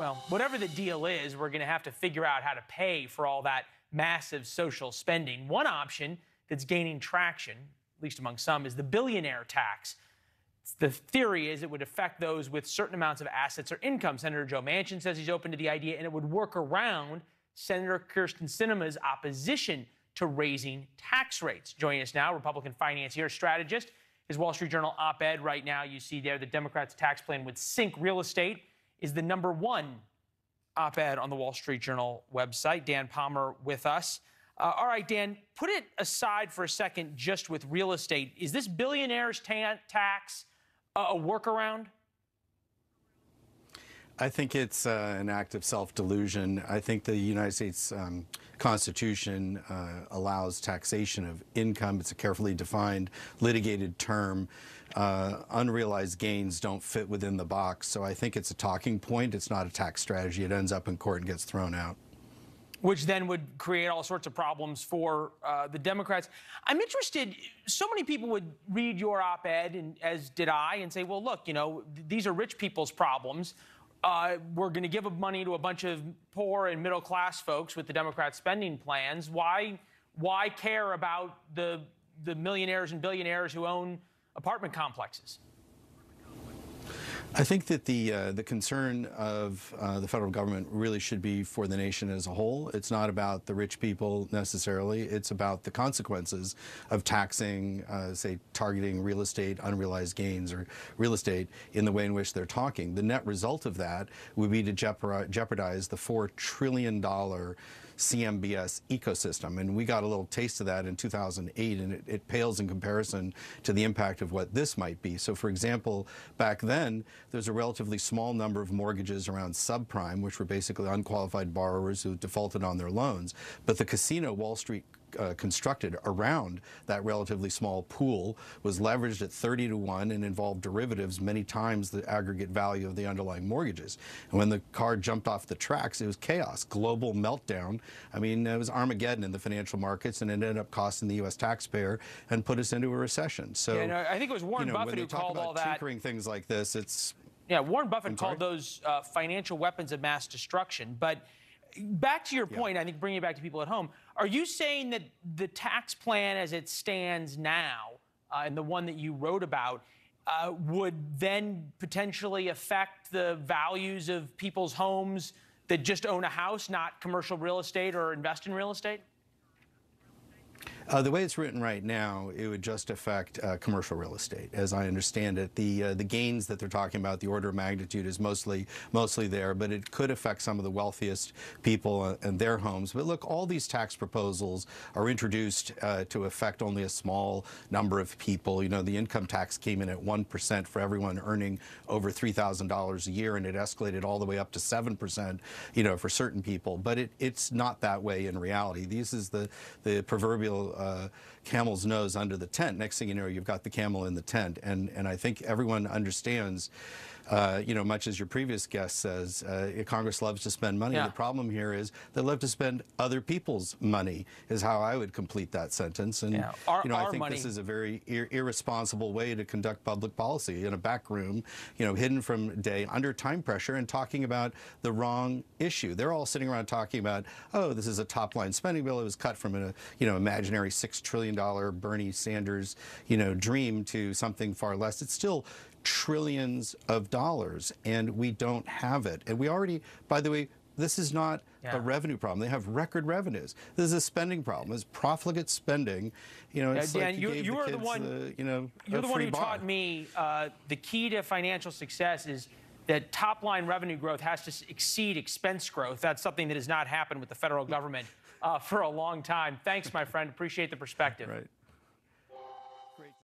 Well, whatever the deal is, we're going to have to figure out how to pay for all that massive social spending. One option that's gaining traction, at least among some, is the billionaire tax. The theory is it would affect those with certain amounts of assets or income. Senator Joe Manchin says he's open to the idea, and it would work around Senator Kyrsten Sinema's opposition to raising tax rates. Joining us now, Republican financier, strategist. His Wall Street Journal op-ed right now, you see there, the Democrats' tax plan would sink real estate, is the #1 op-ed on the Wall Street Journal website. Dan Palmer with us. All right, Dan, put it aside for a second just with real estate. Is this billionaire's tax a workaround? I think it's an act of self-delusion. I think the United States Constitution allows taxation of income. It's a carefully defined, litigated term. Unrealized gains don't fit within the box. So I think it's a talking point. It's not a tax strategy. It ends up in court and gets thrown out. Which then would create all sorts of problems for the Democrats. I'm interested, so many people would read your op-ed, and as did I, and say, well, look, you know, these are rich people's problems. We're going to give money to a bunch of poor and middle-class folks with the Democrat spending plans. Why care about the millionaires and billionaires who own apartment complexes? I think that the concern of the federal government really should be for the nation as a whole. It's not about the rich people necessarily. It's about the consequences of taxing, say, targeting real estate, unrealized gains, or real estate in the way in which they're talking. The net result of that would be to jeopardize the $4 trillion CMBS ecosystem. And we got a little taste of that in 2008, and it pales in comparison to the impact of what this might be. So, for example, back then, there's a relatively small number of mortgages around subprime, which were basically unqualified borrowers who defaulted on their loans. But the casino Wall Street constructed around that relatively small pool was leveraged at 30-to-1 and involved derivatives many times the aggregate value of the underlying mortgages. And when the car jumped off the tracks, it was chaos, global meltdown. I mean, it was Armageddon in the financial markets, and it ended up costing the U.S. taxpayer and put us into a recession. So, yeah, no, I think it was Warren Buffett who called all that. Tinkering things like this, it's... Yeah, Warren Buffett called those financial weapons of mass destruction. But back to your point, I think bringing it back to people at home, are you saying that the tax plan as it stands now, and the one that you wrote about, would then potentially affect the values of people's homes that just own a house, not commercial real estate or invest in real estate? The way it's written right now, it would just affect commercial real estate, as I understand it. The gains that they're talking about, the order of magnitude is mostly there, but it could affect some of the wealthiest people and their homes. But look, all these tax proposals are introduced to affect only a small number of people. You know, the income tax came in at 1% for everyone earning over $3,000 a year, and it escalated all the way up to 7%, you know, for certain people. But it's not that way in reality. This is the proverbial camel's nose under the tent. Next thing you know, you've got the camel in the tent. And I think everyone understands, you know, much as your previous guest says, Congress loves to spend money. Yeah. The problem here is they love to spend other people's money, is how I would complete that sentence. And, you know, I think this is a very irresponsible way to conduct public policy in a back room, you know, hidden from day, under time pressure, and talking about the wrong issue. They're all sitting around talking about, oh, this is a top-line spending bill. It was cut from a, you know, imaginary $6 trillion Bernie Sanders, you know, dream to something far less. It's still trillions of dollars, and we don't have it. And we already, by the way, this is not a revenue problem. They have record revenues. This is a spending problem. It's profligate spending. You know, it's like you were the one. You know, you're the one who taught me the key to financial success is that top-line revenue growth has to exceed expense growth. That's something that has not happened with the federal government for a long time. Thanks, my friend. Appreciate the perspective. Right.